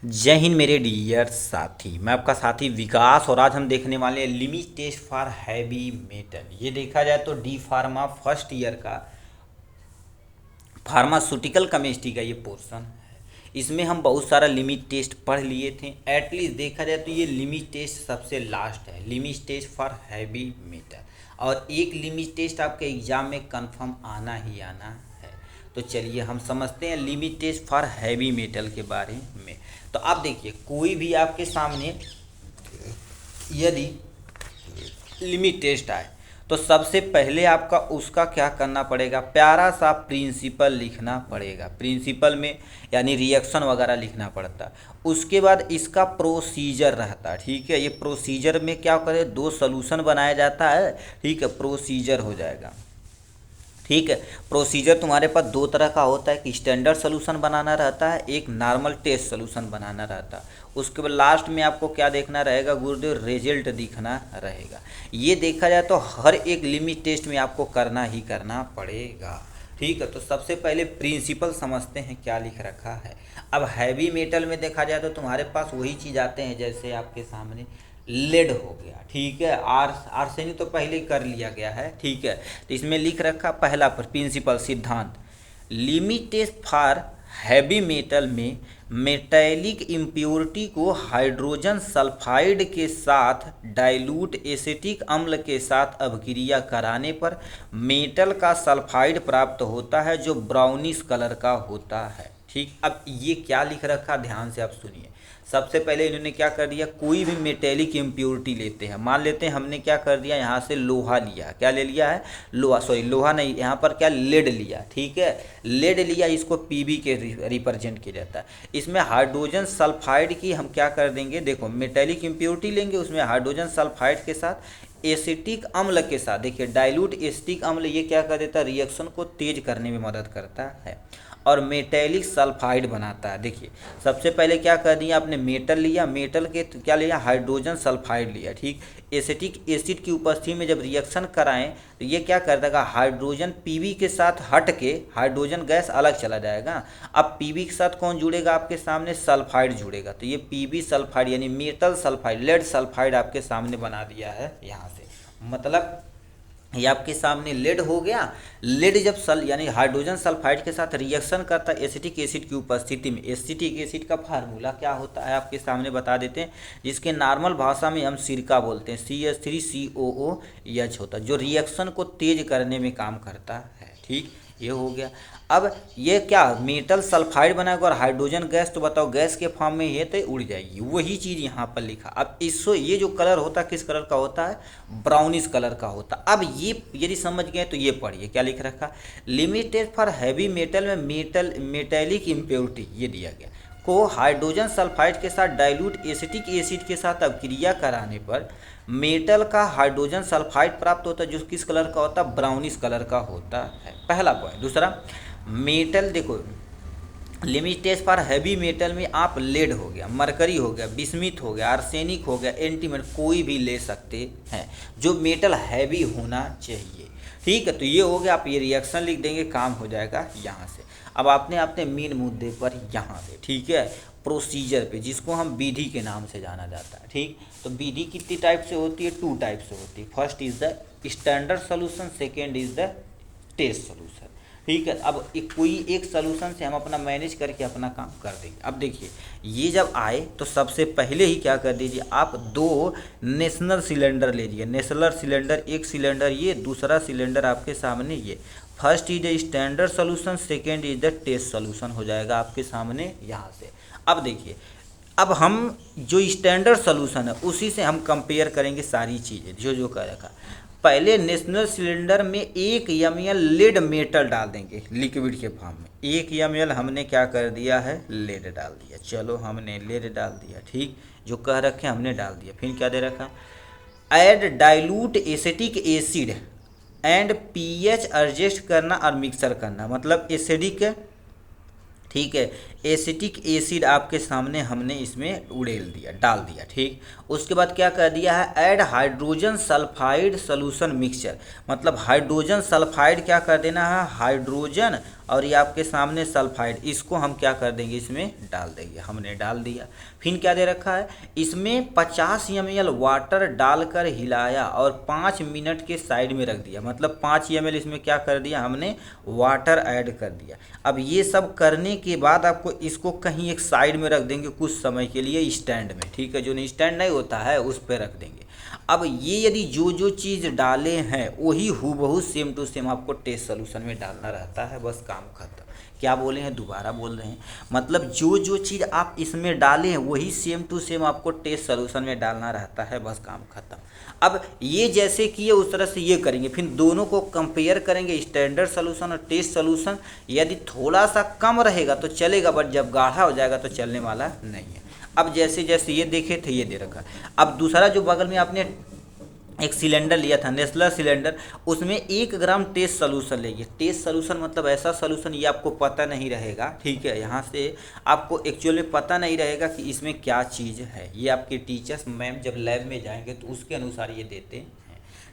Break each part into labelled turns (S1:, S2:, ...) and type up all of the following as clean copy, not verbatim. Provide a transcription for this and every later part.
S1: जय हिंद मेरे डियर साथी। मैं आपका साथी विकास और आज हम देखने वाले हैं limit test for heavy metal. ये देखा जाए तो डी फार्मा फर्स्ट ईयर का फार्मास्यूटिकल केमिस्ट्री का ये पोर्शन है। इसमें हम बहुत सारा लिमिट टेस्ट पढ़ लिए थे। एटलीस्ट देखा जाए तो ये लिमिट टेस्ट सबसे लास्ट है, limit test for heavy metal. और एक लिमिट टेस्ट आपके एग्जाम में कंफर्म आना ही आना है। तो चलिए हम समझते हैं limit test for heavy metal के बारे में। तो आप देखिए, कोई भी आपके सामने यदि लिमिट टेस्ट आए तो सबसे पहले आपका उसका क्या करना पड़ेगा, प्यारा सा प्रिंसिपल लिखना पड़ेगा। प्रिंसिपल में यानी रिएक्शन वगैरह लिखना पड़ता है। उसके बाद इसका प्रोसीजर रहता है। ठीक है, ये प्रोसीजर में क्या करें, दो सोल्यूशन बनाया जाता है। ठीक है, प्रोसीजर हो जाएगा। ठीक है, प्रोसीजर तुम्हारे पास दो तरह का होता है कि स्टैंडर्ड सोल्यूशन बनाना रहता है, एक नॉर्मल टेस्ट सोल्यूशन बनाना रहता है। उसके बाद लास्ट में आपको क्या देखना रहेगा गुरुदेव, रिजल्ट दिखना रहेगा। ये देखा जाए तो हर एक लिमिट टेस्ट में आपको करना ही करना पड़ेगा। ठीक है, तो सबसे पहले प्रिंसिपल समझते हैं क्या लिख रखा है। अब हैवी मेटल में देखा जाए तो तुम्हारे पास वही चीज़ आते हैं, जैसे आपके सामने लेड हो गया। ठीक है, आर्सेनिक तो पहले ही कर लिया गया है। ठीक है, तो इसमें लिख रखा पहला पर प्रिंसिपल सिद्धांत, limit test for heavy metal में मेटेलिक इम्प्योरिटी को हाइड्रोजन सल्फाइड के साथ डाइल्यूट एसिटिक अम्ल के साथ अभिक्रिया कराने पर मेटल का सल्फाइड प्राप्त होता है जो ब्राउनिश कलर का होता है। ठीक, अब ये क्या लिख रखा ध्यान से आप सुनिए। सबसे पहले इन्होंने क्या कर दिया, कोई भी मेटेलिक इम्प्योरिटी लेते हैं, मान लेते हैं हमने क्या कर दिया, यहाँ से लोहा लिया, क्या ले लिया है, लोहा, सॉरी लोहा नहीं, यहाँ पर क्या लेड लिया। ठीक है, लेड लिया, इसको पीबी के रिप्रेजेंट किया जाता है। इसमें हाइड्रोजन सल्फाइड की हम क्या कर देंगे, देखो मेटेलिक इम्प्योरिटी लेंगे, उसमें हाइड्रोजन सल्फाइड के साथ एसिटिक अम्ल के साथ, देखिए डाइल्यूट एसिटिक अम्ल ये क्या कर देता है, रिएक्शन को तेज करने में मदद करता है और मेटेलिक सल्फाइड बनाता है। देखिए सबसे पहले क्या कर दिया आपने, मेटल लिया, मेटल के क्या लिया, हाइड्रोजन सल्फाइड लिया। ठीक, एसिटिक एसिड की उपस्थिति में जब रिएक्शन कराएं तो ये क्या कर देगा, हाइड्रोजन पीबी के साथ हट के हाइड्रोजन गैस अलग चला जाएगा। अब पीबी के साथ कौन जुड़ेगा आपके सामने, सल्फाइड जुड़ेगा। तो ये पीबी सल्फाइड यानी मेटल सल्फाइड, लेड सल्फाइड आपके सामने बना दिया है यहाँ से। मतलब ये आपके सामने लेड हो गया। लेड जब यानी हाइड्रोजन सल्फाइड के साथ रिएक्शन करता है एसिटिक एसिड की उपस्थिति में, एसिटिक एसिड का फार्मूला क्या होता है आपके सामने बता देते हैं, जिसके नॉर्मल भाषा में हम सिरका बोलते हैं, CH3COOH होता है, जो रिएक्शन को तेज करने में काम करता है। ठीक, ये हो गया। अब ये क्या मेटल सल्फाइड बनाएगा और हाइड्रोजन गैस, तो बताओ गैस के फॉर्म में ये तो उड़ जाएगी, वही चीज़ यहाँ पर लिखा। अब इसको ये जो कलर होता है किस कलर का होता है, ब्राउनिश कलर का होता है। अब ये यदि समझ गए तो ये पढ़िए क्या लिख रखा, लिमिटेड फॉर हैवी मेटल में मेटेलिक इम्प्योरिटी ये दिया गया को हाइड्रोजन सल्फाइड के साथ डाइल्यूट एसिटिक एसिड के साथ अभिक्रिया कराने पर मेटल का हाइड्रोजन सल्फाइड प्राप्त होता है जो किस कलर का होता है, ब्राउनिश कलर का होता है। पहला पॉइंट। दूसरा, मेटल देखो limit test for heavy metal में आप लेड हो गया, मरकरी हो गया, बिस्मिथ हो गया, आर्सेनिक हो गया, एंटीमन कोई भी ले सकते हैं जो मेटल हैवी होना चाहिए। ठीक है, तो ये हो गया, आप ये रिएक्शन लिख देंगे, काम हो जाएगा यहाँ से। अब आपने अपने मेन मुद्दे पर यहाँ पे, ठीक है, प्रोसीजर पे, जिसको हम विधि के नाम से जाना जाता है। ठीक, तो विधि कितनी टाइप से होती है, 2 टाइप से होती है। First is the standard solution, second is the test solution. ठीक है, अब कोई एक सोल्यूशन से हम अपना मैनेज करके अपना काम कर देंगे। अब देखिए ये जब आए तो सबसे पहले ही क्या कर दीजिए, आप 2 नेशनल सिलेंडर ले लीजिए। नेशनल सिलेंडर, एक सिलेंडर ये, दूसरा सिलेंडर आपके सामने ये। First is the standard solution, second is the test solution हो जाएगा आपके सामने यहाँ से। अब देखिए, अब हम जो स्टैंडर्ड सोल्यूशन है उसी से हम कंपेयर करेंगे सारी चीज़ें जो जो कह रखा। पहले नेशनल सिलेंडर में 1 ml लेड मेटल डाल देंगे लिक्विड के फॉर्म में। 1 ml हमने क्या कर दिया है, लेड डाल दिया। चलो हमने लेड डाल दिया, ठीक, जो कह रखे हमने डाल दिया। फिर क्या दे रखा, add dilute acetic acid and pH adjust करना और मिक्सर करना, मतलब एसिडिक, ठीक है, एसिटिक एसिड आपके सामने हमने इसमें उड़ेल दिया, डाल दिया। ठीक, उसके बाद क्या कर दिया है, add hydrogen sulphide solution mixture, मतलब हाइड्रोजन सल्फाइड क्या कर देना है, हाइड्रोजन और ये आपके सामने सल्फाइड, इसको हम क्या कर देंगे, इसमें डाल देंगे। हमने डाल दिया। फिर क्या दे रखा है, इसमें 50 ml वाटर डालकर हिलाया और 5 मिनट के साइड में रख दिया, मतलब 5 ml इसमें क्या कर दिया, हमने वाटर ऐड कर दिया। अब ये सब करने के बाद आपको इसको कहीं एक साइड में रख देंगे कुछ समय के लिए स्टैंड में। ठीक है, जो नहीं स्टैंड नहीं होता है उस पर रख देंगे। अब ये यदि जो जो चीज़ डाले हैं वही हूबहू सेम टू सेम आपको टेस्ट सोल्यूशन में डालना रहता है, बस काम खत्म। क्या बोले हैं, दोबारा बोल रहे हैं, मतलब जो जो चीज़ आप इसमें डाले हैं वही सेम टू सेम आपको टेस्ट सोल्यूशन में डालना रहता है, बस काम खत्म। अब ये जैसे किए उस तरह से ये करेंगे, फिर दोनों को कंपेयर करेंगे, स्टैंडर्ड सोल्यूशन और टेस्ट सोल्यूशन। यदि थोड़ा सा कम रहेगा तो चलेगा, बट जब गाढ़ा हो जाएगा तो चलने वाला नहीं है। अब जैसे जैसे ये देखे थे, ये दे रखा। अब दूसरा जो बगल में आपने एक सिलेंडर लिया था, नेस्लर सिलेंडर, उसमें 1 ग्राम टेस्ट सोल्यूशन लेंगे। टेस्ट सोल्यूशन मतलब ऐसा सोल्यूशन, ये आपको पता नहीं रहेगा। ठीक है, यहाँ से आपको एक्चुअली पता नहीं रहेगा कि इसमें क्या चीज़ है। ये आपके टीचर्स मैम जब लैब में जाएंगे तो उसके अनुसार ये देते हैं।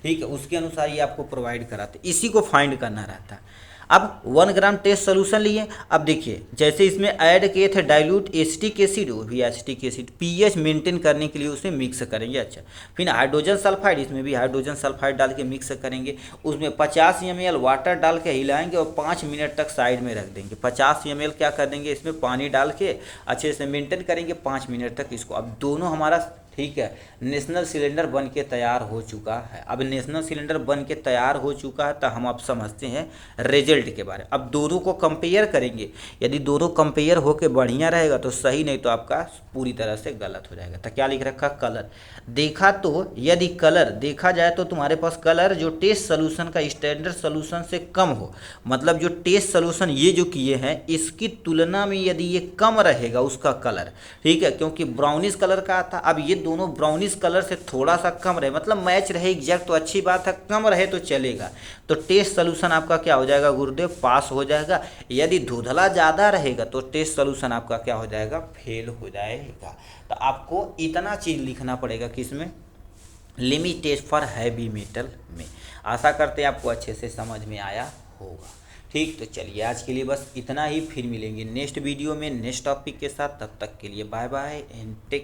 S1: ठीक है, उसके अनुसार ये आपको प्रोवाइड कराते, इसी को फाइंड करना रहता है। अब 1 ग्राम टेस्ट सोल्यूशन लिए। अब देखिए जैसे इसमें ऐड किए थे डाइल्यूट एसिटिक एसिड, वो भी एसिटिक एसिड, पीएच मेंटेन करने के लिए उसे मिक्स करेंगे। अच्छा, फिर हाइड्रोजन सल्फाइड, इसमें भी हाइड्रोजन सल्फाइड डाल के मिक्स करेंगे। उसमें 50 ml वाटर डाल के हिलाएंगे और 5 मिनट तक साइड में रख देंगे। 50 ml क्या कर देंगे, इसमें पानी डाल के अच्छे से मेंटेन करेंगे 5 मिनट तक इसको। अब दोनों हमारा, ठीक है, नेशनल सिलेंडर बन के तैयार हो चुका है। अब नेशनल सिलेंडर बन के तैयार हो चुका है तो हम अब समझते हैं रिजल्ट के बारे में। अब दोनों को कंपेयर करेंगे, यदि दोनों कंपेयर होके बढ़िया रहेगा तो सही, नहीं तो आपका पूरी तरह से गलत हो जाएगा। तो क्या लिख रखा, कलर देखा, तो यदि कलर देखा जाए तो तुम्हारे पास कलर जो टेस्ट सोल्यूशन का स्टैंडर्ड सोल्यूशन से कम हो, मतलब जो टेस्ट सोल्यूशन ये जो किए हैं इसकी तुलना में यदि ये कम रहेगा उसका कलर, ठीक है, क्योंकि ब्राउनिश कलर का था, अब ये दोनों ब्राउनिश कलर से थोड़ा सा कम रहे, मतलब मैच रहे एग्जैक्ट तो अच्छी बात है, कम रहे तो चलेगा। तो टेस्ट सोल्यूशन आपका क्या हो जाएगा गुरुदेव, पास हो जाएगा। यदि धुंधला ज़्यादा रहेगा तो टेस्ट सोल्यूशन आपका क्या हो जाएगा, फेल हो जाएगा। तो आपको इतना चीज़ लिखना पड़ेगा कि इसमें limit test for heavy metal में। आशा करते हैं आपको अच्छे से समझ में आया होगा। ठीक, तो चलिए आज के लिए बस इतना ही, फिर मिलेंगे नेक्स्ट वीडियो में नेक्स्ट टॉपिक के साथ। तब तक के लिए बाय बाय एंड टेक